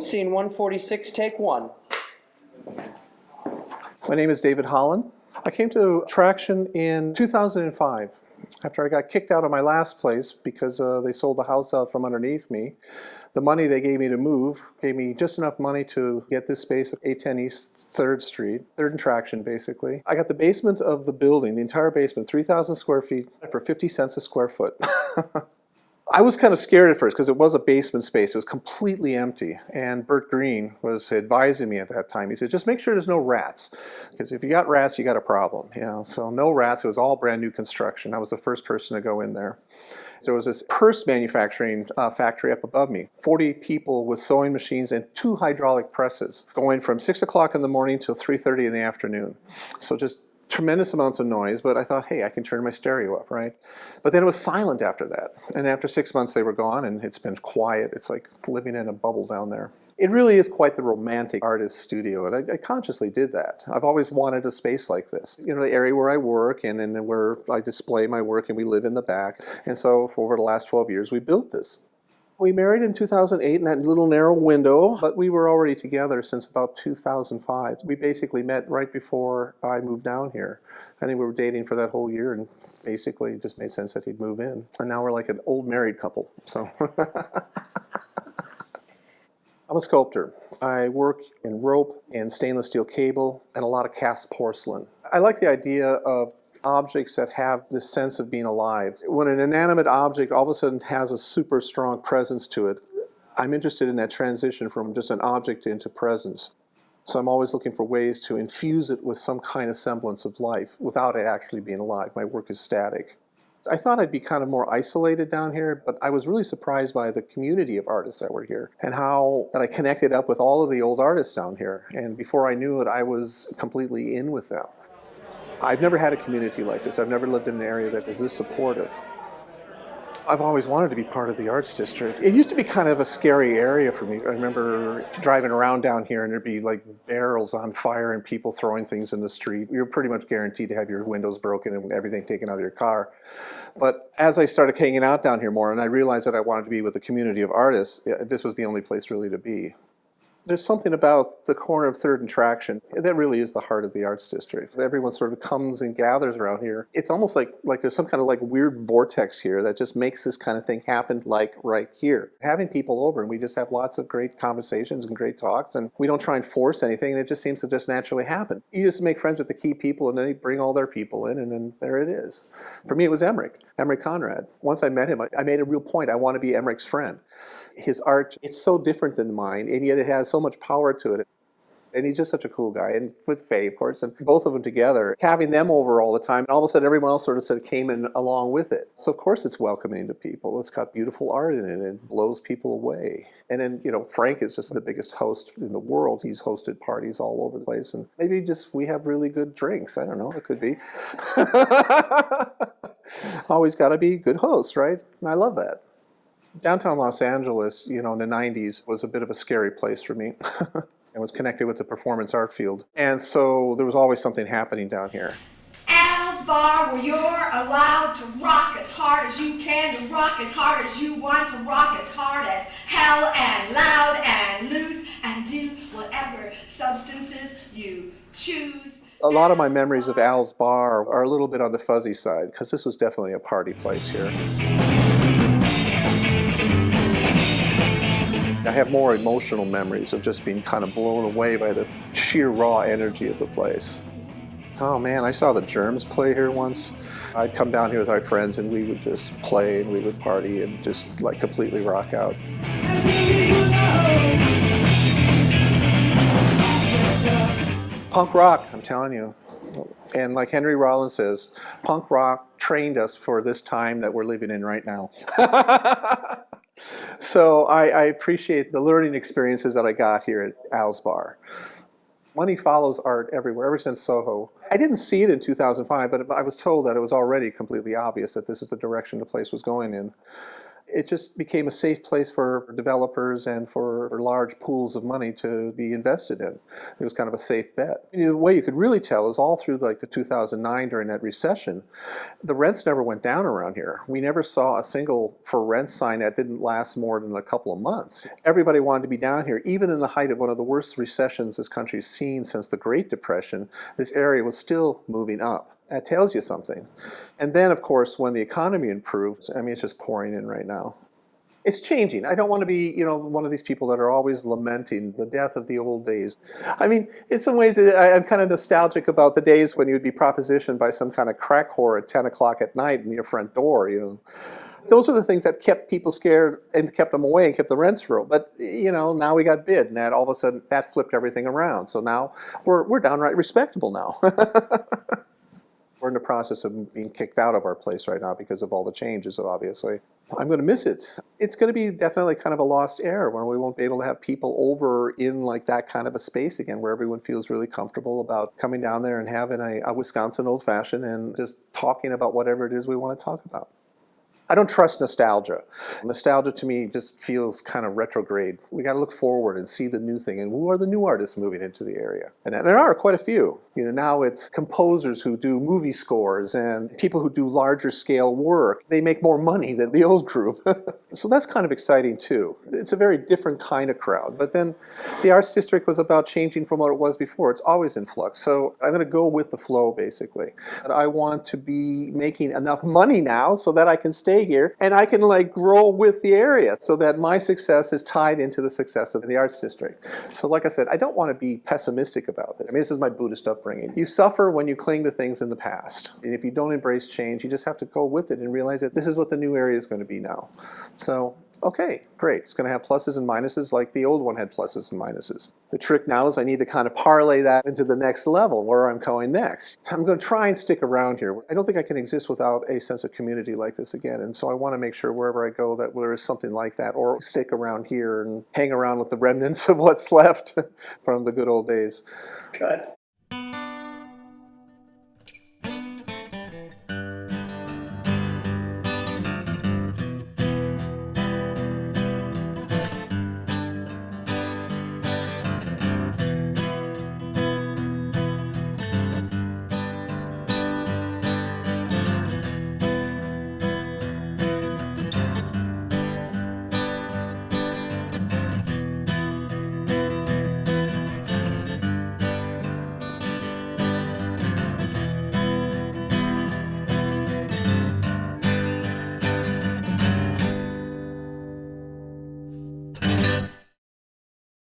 Scene 146, take one. My name is David Hollen. I came to Traction in 2005 after I got kicked out of my last place because they sold the house out from underneath me. The money they gave me to move gave me just enough money to get this space at 810 East 3rd Street, 3rd and Traction basically. I got the basement of the building, the entire basement, 3,000 square feet for 50 cents a square foot. I was kind of scared at first because it was a basement space. It was completely empty. And Bert Green was advising me at that time. He said, just make sure there's no rats. Because if you got rats, you got a problem. You know? So no rats. It was all brand new construction. I was the first person to go in there. So there was this purse manufacturing factory up above me. 40 people with sewing machines and 2 hydraulic presses going from 6 o'clock in the morning till 3:30 in the afternoon. So just tremendous amounts of noise, but I thought, hey, I can turn my stereo up, right? But then it was silent after that. And after 6 months, they were gone, and it's been quiet. It's like living in a bubble down there. It really is quite the romantic artist studio, and I consciously did that. I've always wanted a space like this. You know, the area where I work and then where I display my work, and we live in the back. And so for over the last 12 years, we built this. We married in 2008 in that little narrow window, but we were already together since about 2005. We basically met right before I moved down here. I think we were dating for that whole year, and basically it just made sense that he'd move in. And now we're like an old married couple, so. I'm a sculptor. I work in rope and stainless steel cable and a lot of cast porcelain. I like the idea of objects that have this sense of being alive. When an inanimate object all of a sudden has a super strong presence to it, I'm interested in that transition from just an object into presence. So I'm always looking for ways to infuse it with some kind of semblance of life without it actually being alive. My work is static. I thought I'd be kind of more isolated down here, but I was really surprised by the community of artists that were here and how that I connected up with all of the old artists down here. And before I knew it, I was completely in with them. I've never had a community like this. I've never lived in an area that is this supportive. I've always wanted to be part of the arts district. It used to be kind of a scary area for me. I remember driving around down here and there'd be like barrels on fire and people throwing things in the street. You're pretty much guaranteed to have your windows broken and everything taken out of your car. But as I started hanging out down here more and I realized that I wanted to be with a community of artists, this was the only place really to be. There's something about the corner of 3rd and Traction that really is the heart of the arts district. Everyone sort of comes and gathers around here. It's almost like there's some kind of like weird vortex here that just makes this kind of thing happen like right here. Having people over and we just have lots of great conversations and great talks and we don't try and force anything and it just seems to just naturally happen. You just make friends with the key people and then they bring all their people in and then there it is. For me it was Emmerich Conrad. Once I met him, I made a real point. I want to be Emmerich's friend. His art, it's so different than mine, and yet it has so much power to it. And he's just such a cool guy, and with Faye, of course, and both of them together, having them over all the time, and all of a sudden everyone else sort of came in along with it. So of course it's welcoming to people. It's got beautiful art in it, and it blows people away. And then, you know, Frank is just the biggest host in the world. He's hosted parties all over the place, and maybe just we have really good drinks. I don't know, it could be. Always got to be good hosts, right? And I love that. Downtown Los Angeles, you know, in the 90s was a bit of a scary place for me. It was connected with the performance art field. And so there was always something happening down here. Al's Bar, where you're allowed to rock as hard as you can, to rock as hard as you want, to rock as hard as hell and loud and loose, and do whatever substances you choose. A lot of my memories of Al's Bar are a little bit on the fuzzy side, because this was definitely a party place here. I have more emotional memories of just being kind of blown away by the sheer raw energy of the place. Oh man, I saw the Germs play here once. I'd come down here with our friends and we would just play and we would party and just like completely rock out. Punk rock, I'm telling you. And like Henry Rollins says, punk rock trained us for this time that we're living in right now. So I appreciate the learning experiences that I got here at Al's Bar. Money follows art everywhere, ever since Soho. I didn't see it in 2005, but I was told that it was already completely obvious that this is the direction the place was going in. It just became a safe place for developers and for large pools of money to be invested in. It was kind of a safe bet. And the way you could really tell is all through like the 2009 during that recession, the rents never went down around here. We never saw a single for rent sign that didn't last more than a couple of months. Everybody wanted to be down here. Even in the height of one of the worst recessions this country's seen since the Great Depression, this area was still moving up. That tells you something. And then, of course, when the economy improved, I mean, it's just pouring in right now. It's changing. I don't want to be, one of these people that are always lamenting the death of the old days. I mean, in some ways, I'm kind of nostalgic about the days when you'd be propositioned by some kind of crack whore at 10 o'clock at night in your front door, Those are the things that kept people scared and kept them away and kept the rents low. But, now we got bid, and that all of a sudden, that flipped everything around. So now we're downright respectable now. We're in the process of being kicked out of our place right now because of all the changes, obviously. I'm going to miss it. It's going to be definitely kind of a lost era where we won't be able to have people over in like that kind of a space again where everyone feels really comfortable about coming down there and having a Wisconsin old-fashioned and just talking about whatever it is we want to talk about. I don't trust nostalgia. Nostalgia to me just feels kind of retrograde. We got to look forward and see the new thing. And who are the new artists moving into the area? And there are quite a few. Now it's composers who do movie scores and people who do larger scale work. They make more money than the old group. So that's kind of exciting too. It's a very different kind of crowd. But then the Arts District was about changing from what it was before. It's always in flux. So I'm going to go with the flow, basically. And I want to be making enough money now so that I can stay here and I can grow with the area so that my success is tied into the success of the Arts District. So like I said, I don't want to be pessimistic about this. I mean, this is my Buddhist upbringing. You suffer when you cling to things in the past. And if you don't embrace change, you just have to go with it and realize that this is what the new area is going to be now. So, okay, great. It's going to have pluses and minuses like the old one had pluses and minuses. The trick now is I need to kind of parlay that into the next level where I'm going next. I'm going to try and stick around here. I don't think I can exist without a sense of community like this again. And so I want to make sure wherever I go that there is something like that, or stick around here and hang around with the remnants of what's left from the good old days. Good.